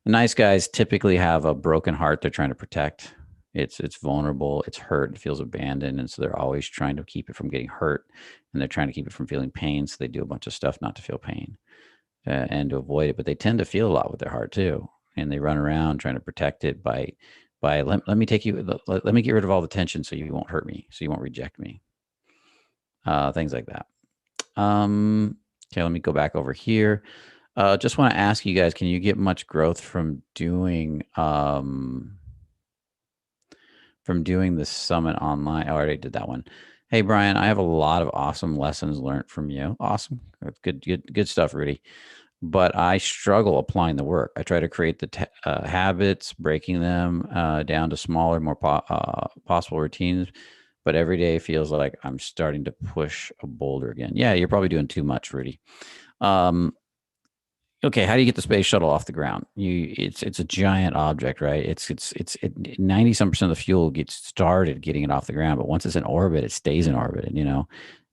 S1: nice guys typically have a broken heart they're trying to protect. It's vulnerable, it's hurt, it feels abandoned, and so they're always trying to keep it from getting hurt, and they're trying to keep it from feeling pain. So they do a bunch of stuff not to feel pain and to avoid it. But they tend to feel a lot with their heart too, and they run around trying to protect it by let me take you let me get rid of all the tension so you won't hurt me, so you won't reject me. Things like that. Okay, let me go back over here. Just want to ask you guys, can you get much growth from doing the summit online? Oh, I already did that one. Hey, Brian, I have a lot of awesome lessons learned from you. Awesome. That's good stuff, Rudy. But I struggle applying the work. I try to create the habits, breaking them down to smaller, more possible routines. But every day feels like I'm starting to push a boulder again. Yeah, you're probably doing too much, Rudy. Okay, how do you get the space shuttle off the ground? It's a giant object, right? It's 90-some% of the fuel gets started getting it off the ground, but once it's in orbit, it stays in orbit, and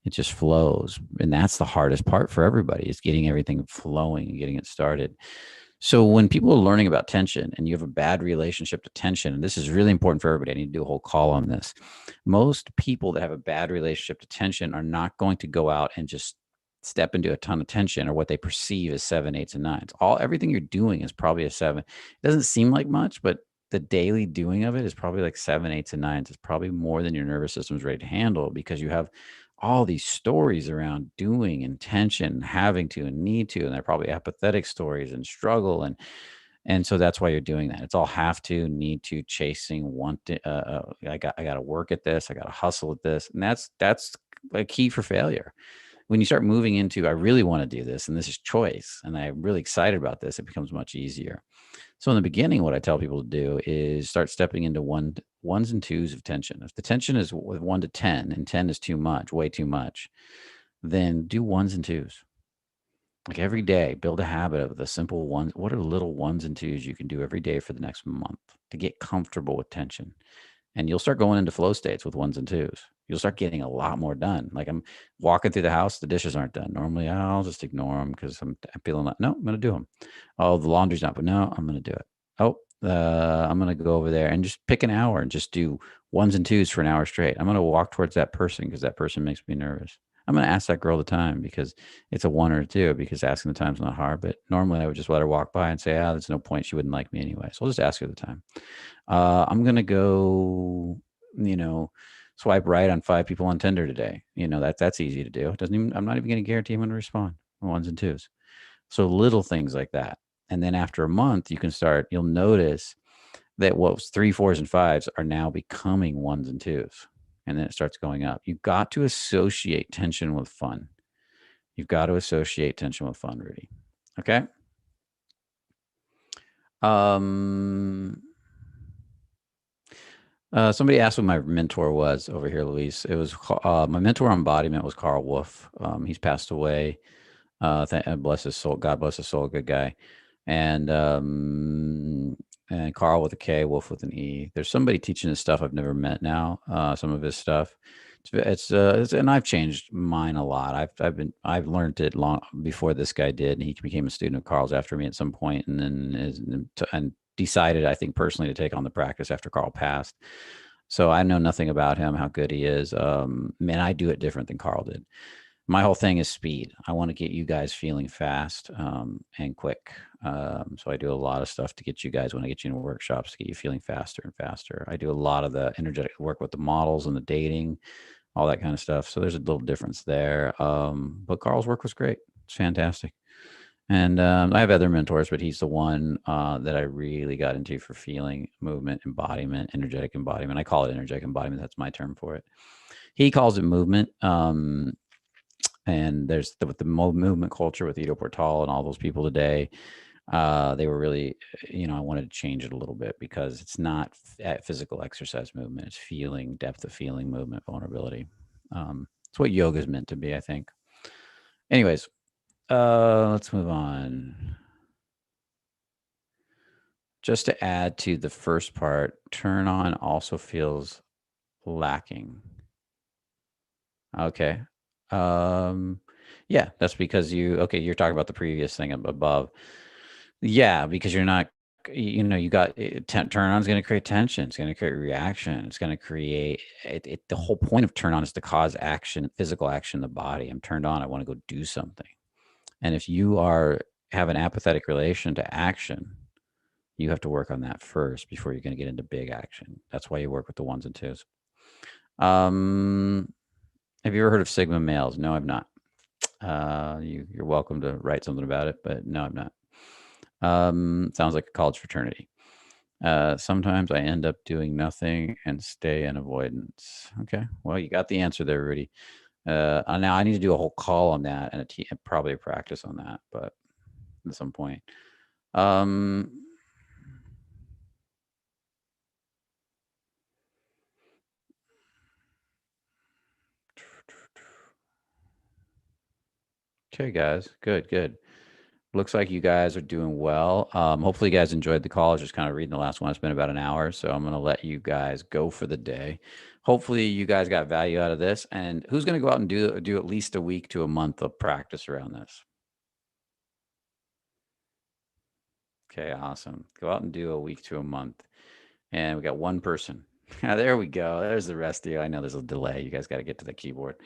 S1: it just flows. And that's the hardest part for everybody, is getting everything flowing and getting it started. So when people are learning about tension and you have a bad relationship to tension, and this is really important for everybody, I need to do a whole call on this. Most people that have a bad relationship to tension are not going to go out and just step into a ton of tension or what they perceive as 7, 8s, and 9s. Everything you're doing is probably a 7. It doesn't seem like much, but the daily doing of it is probably like 7, 8s, and 9s. It's probably more than your nervous system is ready to handle, because you have all these stories around doing and tension, having to and need to, and they're probably apathetic stories and struggle, and so that's why you're doing that. It's all have to, need to, chasing, want to. I got to work at this. I got to hustle at this, and that's a key for failure. When you start moving into, I really want to do this and this is choice, and I'm really excited about this, it becomes much easier. So in the beginning, what I tell people to do is start stepping into ones and twos of tension. If the tension is 1 to 10 and 10 is too much, way too much, then do ones and twos. Like every day, build a habit of the simple ones. What are the little ones and twos you can do every day for the next month to get comfortable with tension? And you'll start going into flow states with ones and twos. You'll start getting a lot more done. Like I'm walking through the house, the dishes aren't done. Normally, I'll just ignore them because I'm feeling like, no, I'm going to do them. Oh, the laundry's not, but no, I'm going to do it. Oh, I'm going to go over there and just pick an hour and just do ones and twos for an hour straight. I'm going to walk towards that person because that person makes me nervous. I'm going to ask that girl the time because it's a one or a two, because asking the time's not hard. But normally I would just let her walk by and say, there's no point. She wouldn't like me anyway. So I'll just ask her the time. I'm going to go, you know, swipe right on 5 people on Tinder today. That's easy to do. It doesn't even, I'm not even going to guarantee I'm going to respond. Ones and twos. So little things like that. And then after a month, you'll notice that what was 3, 4s, and 5s are now becoming ones and twos. And then it starts going up. You've got to associate tension with fun. You've got to associate tension with fun, Rudy. Okay. Somebody asked what my mentor was over here, Luis. It was my mentor on embodiment was Carl Wolf. He's passed away. Bless his soul. God bless his soul. Good guy. And Carl with a K, Wolf with an E. There's somebody teaching his stuff I've never met now. Some of his stuff. And I've changed mine a lot. I've learned it long before this guy did, and he became a student of Carl's after me at some point, and then decided, I think personally, to take on the practice after Carl passed. So I know nothing about him, how good he is. Man, I do it different than Carl did. My whole thing is speed. I want to get you guys feeling fast and quick. So I do a lot of stuff to get you guys, when I get you into workshops, to get you feeling faster and faster. I do a lot of the energetic work with the models and the dating, all that kind of stuff. So there's a little difference there. But Carl's work was great. It's fantastic. And I have other mentors, but he's the one that I really got into for feeling, movement, embodiment, energetic embodiment. I call it energetic embodiment. That's my term for it. He calls it movement. And there's with the movement culture with Ido Portal and all those people today, they were really, I wanted to change it a little bit, because it's not physical exercise movement. It's feeling, depth of feeling, movement, vulnerability. It's what yoga is meant to be, I think. Anyways, let's move on. Just to add to the first part, turn on also feels lacking. Okay. Yeah, that's because you're talking about the previous thing above. Yeah, because you're not, you got turn on is going to create tension. It's going to create reaction. It's going to create it. The whole point of turn on is to cause action, physical action in the body. I'm turned on. I want to go do something. And if you have an apathetic relation to action, you have to work on that first before you're going to get into big action. That's why you work with the ones and twos. Have you ever heard of Sigma males? No, I've not. You're welcome to write something about it, but no, I'm not. Sounds like a college fraternity. Sometimes I end up doing nothing and stay in avoidance. Okay, well, you got the answer there, Rudy. Now I need to do a whole call on that and probably a practice on that, but at some point. Okay, guys, good. Looks like you guys are doing well. Hopefully you guys enjoyed the call. I was just kind of reading the last one. It's been about an hour, so I'm going to let you guys go for the day. Hopefully you guys got value out of this. And who's going to go out and do at least a week to a month of practice around this? Okay, awesome. Go out and do a week to a month. And we got one person. There we go. There's the rest of you. I know there's a delay. You guys got to get to the keyboard.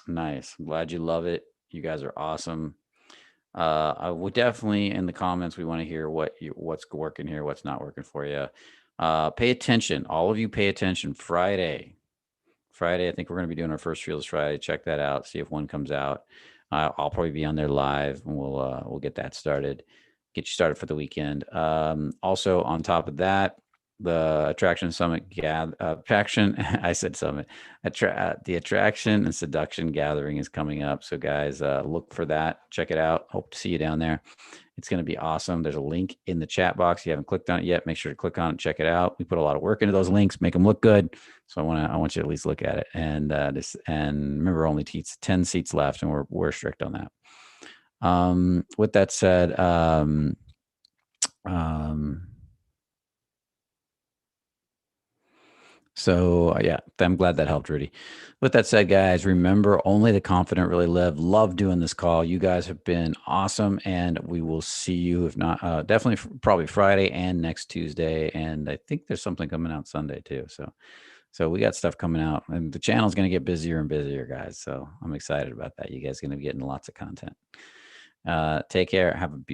S1: Nice. I'm glad you love it. You guys are awesome. I would definitely, in the comments, we want to hear what's working here, what's not working for you. Pay attention. All of you pay attention. Friday, I think we're going to be doing our first Fearless Friday. Check that out. See if one comes out. I'll probably be on there live, and we'll get that started. Get you started for the weekend. Also, on top of that, the attraction summit attraction. I said summit. The attraction and seduction gathering is coming up. So guys, look for that. Check it out. Hope to see you down there. It's going to be awesome. There's a link in the chat box. If you haven't clicked on it yet, make sure to click on it, check it out. We put a lot of work into those links, make them look good. So I want you to at least look at it. And and remember, only 10 seats left, and we're strict on that. With that said, so yeah, I'm glad that helped, Rudy. With that said, guys, remember, only the confident really live. Love doing this call. You guys have been awesome, and we will see you, if not definitely probably Friday and next Tuesday, and I think there's something coming out Sunday too. So we got stuff coming out, and the channel's going to get busier and busier, guys. So I'm excited about that. You guys are going to be getting lots of content. Take care. Have a beautiful